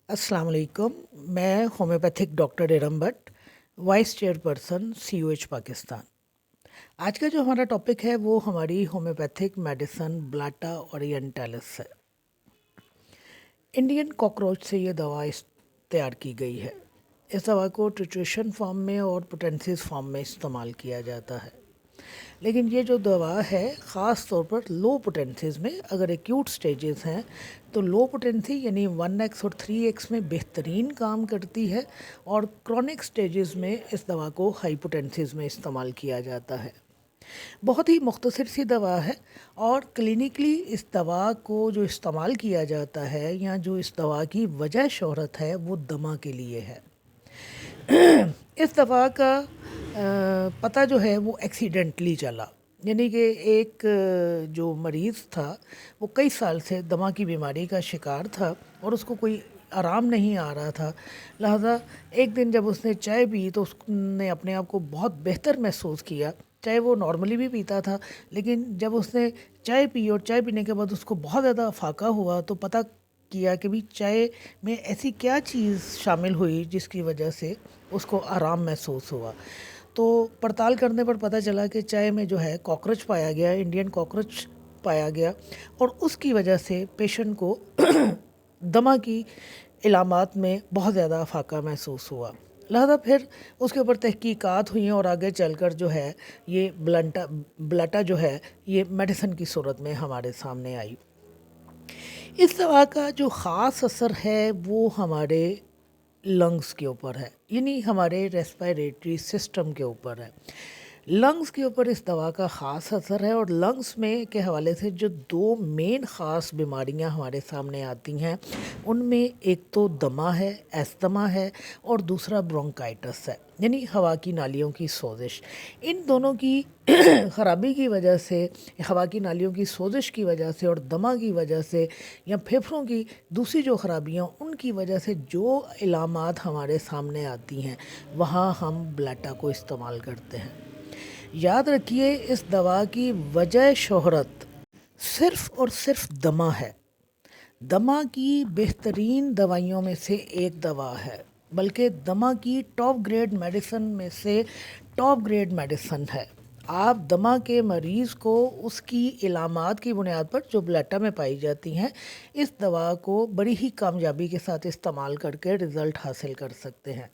अस्सलाम वालेकुम। मैं homeopathic doctor Iram Bhatt, vice chairperson COH Pakistan. आज का जो हमारा टॉपिक है वो हमारी होम्योपैथिक मेडिसन ब्लाटा ओरिएंटालिस है। इंडियन कॉकरोच से ये दवा तैयार की गई है। इस दवा को ट्रिट्यूशन फॉर्म में और पोटेंसीज फॉर्म में इस्तेमाल किया जाता है। लेकिन ये जो दवा है ख़ास तौर पर लो पोटेंसीज में, अगर एक्यूट स्टेजेस हैं तो लो पोटेंसी यानी 1x और 3x में बेहतरीन काम करती है, और क्रॉनिक स्टेजेस में इस दवा को हाई पोटेंसीज में इस्तेमाल किया जाता है। बहुत ही मुख्तसर सी दवा है, और क्लिनिकली इस दवा को जो इस्तेमाल किया जाता है या जो इस दवा की वजह शोहरत है वो दमा के लिए है। इस दवा का पता जो है वो एक्सीडेंटली चला, यानी कि एक जो मरीज़ था वो कई साल से दमा की बीमारी का शिकार था और उसको कोई आराम नहीं आ रहा था। लिहाजा एक दिन जब उसने चाय पी तो उसने अपने आप को बहुत बेहतर महसूस किया। चाय वो नॉर्मली भी पीता था, लेकिन जब उसने चाय पी और चाय पीने के बाद उसको बहुत ज़्यादा फाका हुआ तो पता किया कि भी चाय में ऐसी क्या चीज़ शामिल हुई जिसकी वजह से उसको आराम महसूस हुआ। तो पड़ताल करने पर पता चला कि चाय में जो है कॉकरोच पाया गया, इंडियन कॉकरोच पाया गया, और उसकी वजह से पेशेंट को दमा की इलामात में बहुत ज़्यादा फाका महसूस हुआ। लिहाजा फिर उसके ऊपर तहकीकात हुई और आगे चलकर जो है ये ब्लाटा जो है ये मेडिसिन की सूरत में हमारे सामने आई। इस दवा का जो ख़ास असर है वो हमारे लंग्स के ऊपर है, यानी हमारे रेस्पिरेटरी सिस्टम के ऊपर है। लंग्स के ऊपर इस दवा का ख़ास असर है, और लंग्स में के हवाले से जो दो मेन ख़ास बीमारियां हमारे सामने आती हैं उनमें एक तो दमा है, एस्थमा है, और दूसरा ब्रोंकाइटिस है, यानी हवा की नालियों की सोजिश। इन दोनों की ख़राबी की वजह से, हवा की नालियों की सोजिश की वजह से और दमा की वजह से या फेफड़ों की दूसरी जो ख़राबियाँ उनकी वजह से जो इलामात हमारे सामने आती हैं वहाँ हम ब्लाटा को इस्तेमाल करते हैं। याद रखिए, इस दवा की वजह शोहरत सिर्फ़ और सिर्फ दमा है। दमा की बेहतरीन दवाइयों में से एक दवा है, बल्कि दमा की टॉप ग्रेड मेडिसिन में से टॉप ग्रेड मेडिसिन है। आप दमा के मरीज़ को उसकी इलामात की बुनियाद पर जो ब्लाटा में पाई जाती हैं इस दवा को बड़ी ही कामयाबी के साथ इस्तेमाल करके रिज़ल्ट हासिल कर सकते हैं।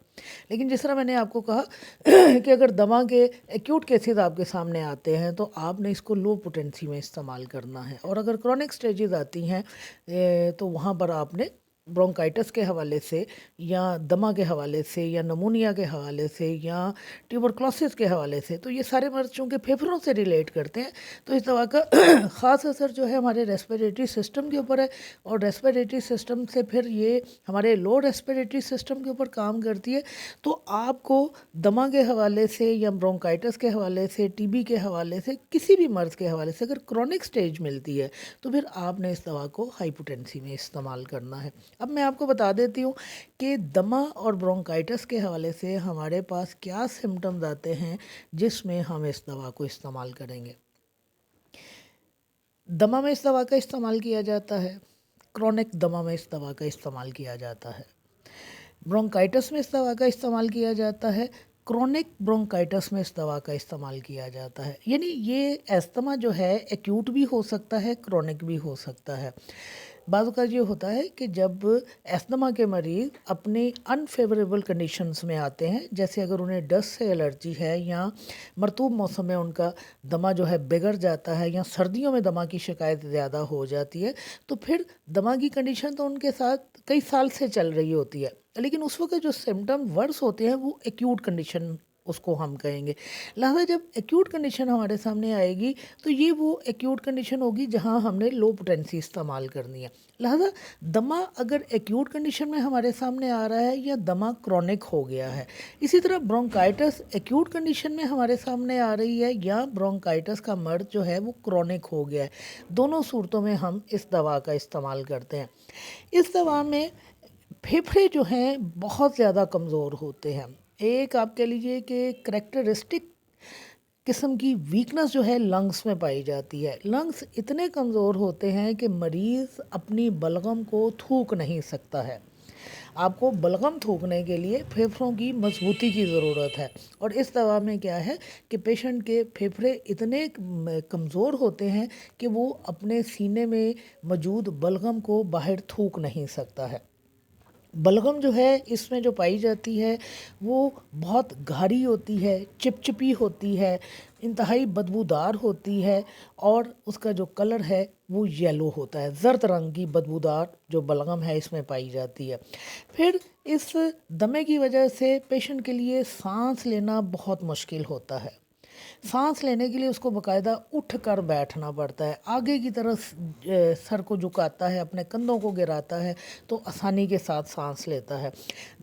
लेकिन जिस तरह मैंने आपको कहा कि अगर दमा के एक्यूट केसेस आपके सामने आते हैं तो आपने इसको लो पोटेंसी में इस्तेमाल करना है, और अगर क्रॉनिक स्टेजेस आती हैं तो वहाँ पर आपने ब्रोंकाइटिस के हवाले से या दमा के हवाले से या नमूनिया के हवाले से या ट्यूबरक्लोसिस के हवाले से, तो ये सारे मर्ज चूँकि फेफड़ों से रिलेट करते हैं, तो इस दवा का ख़ास असर जो है हमारे रेस्पिरेटरी सिस्टम के ऊपर है, और रेस्पिरेटरी सिस्टम से फिर ये हमारे लो रेस्पिरेटरी सिस्टम के ऊपर काम करती है। तो आपको दमा के हवाले से या ब्रोंकाइटिस के हवाले से, TB के हवाले से, किसी भी मर्ज़ के हवाले से अगर क्रॉनिक स्टेज मिलती है तो फिर आपने इस दवा को हाई पोटेंसी में इस्तेमाल करना है। अब मैं आपको बता देती हूँ कि दमा और ब्रोंकाइटिस के हवाले से हमारे पास क्या सिम्टम्स आते हैं जिसमें हम इस दवा को इस्तेमाल करेंगे। दमा में इस दवा का इस्तेमाल किया जाता है, क्रॉनिक दमा में इस दवा का इस्तेमाल किया जाता है, ब्रोंकाइटिस में इस दवा का इस्तेमाल किया जाता है, क्रॉनिक ब्रोंकाइटिस में इस दवा का इस्तेमाल किया जाता है। यानी ये एस्थमा जो है एक्यूट भी हो सकता है, क्रॉनिक भी हो सकता है। बाज़ का ये होता है कि जब एस्थमा के मरीज़ अपनी अनफेवरेबल कंडीशंस में आते हैं, जैसे अगर उन्हें डस्ट से एलर्जी है या मरतूब मौसम में उनका दमा जो है बिगड़ जाता है या सर्दियों में दमा की शिकायत ज़्यादा हो जाती है, तो फिर दमा की कंडीशन तो उनके साथ कई साल से चल रही होती है, लेकिन उस वक्त जो सिम्टम वर्स होते हैं वो एक्यूट कंडीशन उसको हम कहेंगे। लिहाजा जब एक्यूट कंडीशन हमारे सामने आएगी तो ये वो एक्यूट कंडीशन होगी जहां हमने लो पोटेंसी इस्तेमाल करनी है। लिहाजा दमा अगर एक्यूट कंडीशन में हमारे सामने आ रहा है या दमा क्रॉनिक हो गया है, इसी तरह ब्रोंकाइटिस एक्यूट कंडीशन में हमारे सामने आ रही है या ब्रोंकाइटिस का मर्ज जो है वो क्रॉनिक हो गया है, दोनों सूरतों में हम इस दवा का इस्तेमाल करते हैं। इस दवा में फेफड़े जो हैं बहुत ज़्यादा कमज़ोर होते हैं। एक आप कह लीजिए कि करैक्टरिस्टिक किस्म की वीकनेस जो है लंग्स में पाई जाती है। लंग्स इतने कमज़ोर होते हैं कि मरीज़ अपनी बलगम को थूक नहीं सकता है। آپ کو بلغم تھوکنے کے لیے پھیپھڑوں کی مضبوطی کی ضرورت ہے، اور اس دوا میں کیا ہے کہ پیشنٹ کے پھیپھڑے اتنے کمزور ہوتے ہیں کہ وہ اپنے سینے میں موجود بلغم کو باہر تھوک نہیں سکتا ہے۔ بلغم جو ہے اس میں جو پائی جاتی ہے وہ بہت گھاری ہوتی ہے، چپچپی ہوتی ہے، انتہائی بدبودار ہوتی ہے، اور اس کا جو کلر ہے وہ یلو ہوتا ہے، زرد رنگ کی بدبودار جو بلغم ہے اس میں پائی جاتی ہے۔ پھر اس دمے کی وجہ سے پیشنٹ کے لیے سانس لینا بہت مشکل ہوتا ہے۔ سانس لینے کے لیے اس کو باقاعدہ اٹھ کر بیٹھنا پڑتا ہے، آگے کی طرف سر کو جھکاتا ہے، اپنے کندھوں کو گراتا ہے تو آسانی کے ساتھ سانس لیتا ہے۔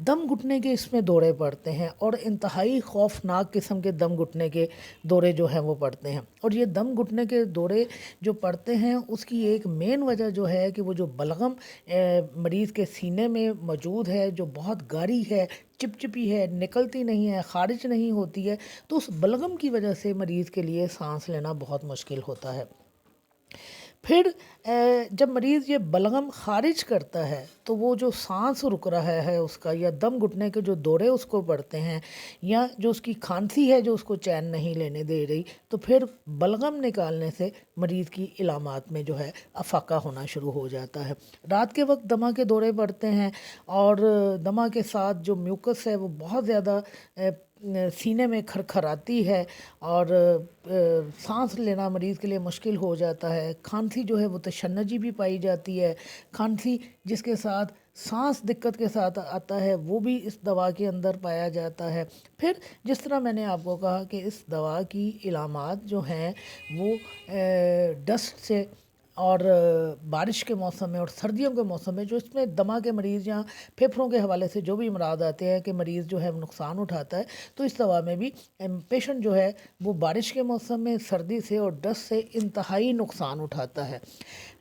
دم گھٹنے کے اس میں دورے پڑتے ہیں، اور انتہائی خوفناک قسم کے دم گھٹنے کے دورے جو ہیں وہ پڑتے ہیں، اور یہ دم گھٹنے کے دورے جو پڑتے ہیں اس کی ایک مین وجہ جو ہے کہ وہ جو بلغم مریض کے سینے میں موجود ہے جو بہت گاری ہے، چپچپی ہے، نکلتی نہیں ہے، خارج نہیں ہوتی ہے، تو اس بلغم کی وجہ سے مریض کے لیے سانس لینا بہت مشکل ہوتا ہے۔ پھر جب مریض یہ بلغم خارج کرتا ہے تو وہ جو سانس رک رہا ہے اس کا، یا دم گھٹنے کے جو دورے اس کو پڑتے ہیں، یا جو اس کی کھانسی ہے جو اس کو چین نہیں لینے دے رہی، تو پھر بلغم نکالنے سے مریض کی علامات میں جو ہے افاقہ ہونا شروع ہو جاتا ہے۔ رات کے وقت دمہ کے دورے پڑتے ہیں، اور دمہ کے ساتھ جو میوکس ہے وہ بہت زیادہ سینے میں کھرکھراتی ہے، اور سانس لینا مریض کے لیے مشکل ہو جاتا ہے۔ کھانسی جو ہے وہ تشنجی بھی پائی جاتی ہے، کھانسی جس کے ساتھ سانس دقت کے ساتھ آتا ہے وہ بھی اس دوا کے اندر پایا جاتا ہے۔ پھر جس طرح میں نے آپ کو کہا کہ اس دوا کی علامات جو ہیں وہ ڈسٹ سے، اور بارش کے موسم میں اور سردیوں کے موسم میں جو اس میں دمہ کے مریض یا پھیپھڑوں کے حوالے سے جو بھی امراض آتے ہیں کہ مریض جو ہے نقصان اٹھاتا ہے، تو اس دوا میں بھی پیشنٹ جو ہے وہ بارش کے موسم میں سردی سے اور ڈسٹ سے انتہائی نقصان اٹھاتا ہے۔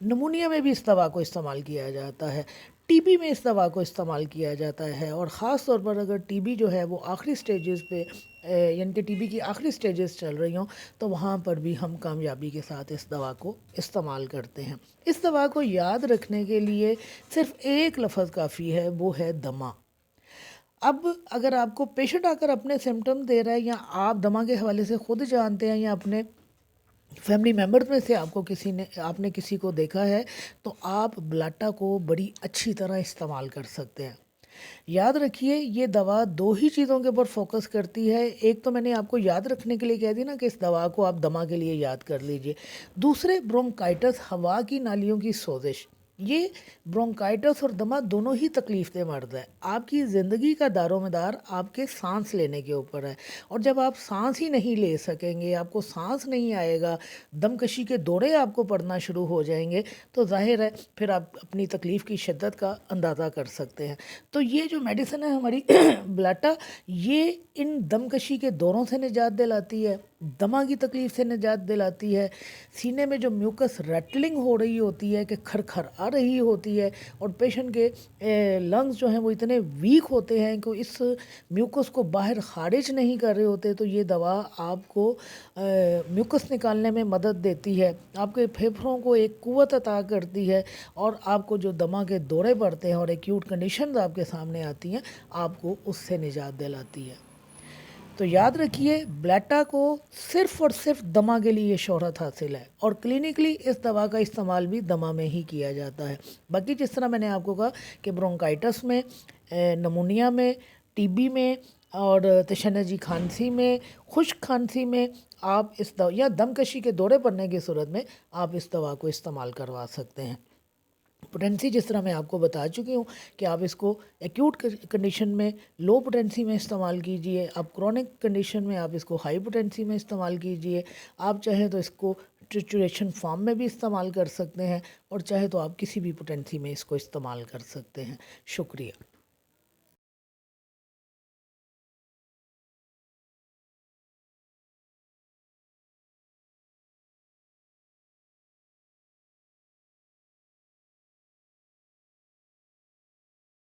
نمونیا میں بھی اس دوا کو استعمال کیا جاتا ہے، ٹی بی میں اس دوا کو استعمال کیا جاتا ہے، اور خاص طور پر اگر ٹی بی جو ہے وہ آخری سٹیجز پہ، یعنی کہ ٹی بی کی آخری سٹیجز چل رہی ہوں، تو وہاں پر بھی ہم کامیابی کے ساتھ اس دوا کو استعمال کرتے ہیں۔ اس دوا کو یاد رکھنے کے لیے صرف ایک لفظ کافی ہے، وہ ہے دمہ۔ اب اگر آپ کو پیشنٹ آ کر اپنے سمٹم دے رہا ہے، یا آپ دمہ کے حوالے سے خود جانتے ہیں، یا اپنے فیملی ممبر میں سے آپ نے کسی کو دیکھا ہے، تو آپ بلاٹا کو بڑی اچھی طرح استعمال کر سکتے ہیں۔ یاد رکھیے یہ دوا دو ہی چیزوں کے اوپر فوکس کرتی ہے، ایک تو میں نے آپ کو یاد رکھنے کے لیے کہہ دی نا کہ اس دوا کو آپ دمہ کے لیے یاد کر لیجئے، دوسرے برونکائٹس، ہوا کی نالیوں کی سوزش، یہ برونکائٹس اور دمہ دونوں ہی تکلیف دہ مرض ہے۔ آپ کی زندگی کا دار و مدار آپ کے سانس لینے کے اوپر ہے، اور جب آپ سانس ہی نہیں لے سکیں گے، آپ کو سانس نہیں آئے گا، دم کشی کے دورے آپ کو پڑنا شروع ہو جائیں گے، تو ظاہر ہے پھر آپ اپنی تکلیف کی شدت کا اندازہ کر سکتے ہیں۔ تو یہ جو میڈیسن ہے ہماری بلاٹا، یہ ان دم کشی کے دوروں سے نجات دلاتی ہے، دمہ کی تکلیف سے نجات دلاتی ہے، سینے میں جو میوکس ریٹلنگ ہو رہی ہوتی ہے کہ کھر کھر آ رہی ہوتی ہے، اور پیشنٹ کے لنگز جو ہیں وہ اتنے ویک ہوتے ہیں کہ اس میوکس کو باہر خارج نہیں کر رہے ہوتے، تو یہ دوا آپ کو میوکس نکالنے میں مدد دیتی ہے، آپ کے پھیپھڑوں کو ایک قوت عطا کرتی ہے، اور آپ کو جو دمہ کے دورے پڑتے ہیں اور ایکیوٹ کنڈیشنز آپ کے سامنے آتی ہیں، آپ کو اس سے نجات دلاتی ہے۔ تو یاد رکھیے بلاٹا کو صرف اور صرف دمہ کے لیے شہرت حاصل ہے، اور کلینکلی اس دوا کا استعمال بھی دمہ میں ہی کیا جاتا ہے۔ باقی جس طرح میں نے آپ کو کہا کہ برونکائٹس میں، نمونیا میں، ٹی بی میں، اور تشنجی کھانسی میں، خشک کھانسی میں آپ اس دوا، یا دم کشی کے دورے پڑنے کی صورت میں آپ اس دوا کو استعمال کروا سکتے ہیں۔ پوٹینسی جس طرح میں آپ کو بتا چکی ہوں کہ آپ اس کو ایکیوٹ کنڈیشن میں لو پوٹینسی میں استعمال کیجئے، آپ کرونک کنڈیشن میں آپ اس کو ہائی پوٹینسی میں استعمال کیجئے، آپ چاہیں تو اس کو ٹریچوریشن فارم میں بھی استعمال کر سکتے ہیں، اور چاہے تو آپ کسی بھی پوٹینسی میں اس کو استعمال کر سکتے ہیں۔ شکریہ۔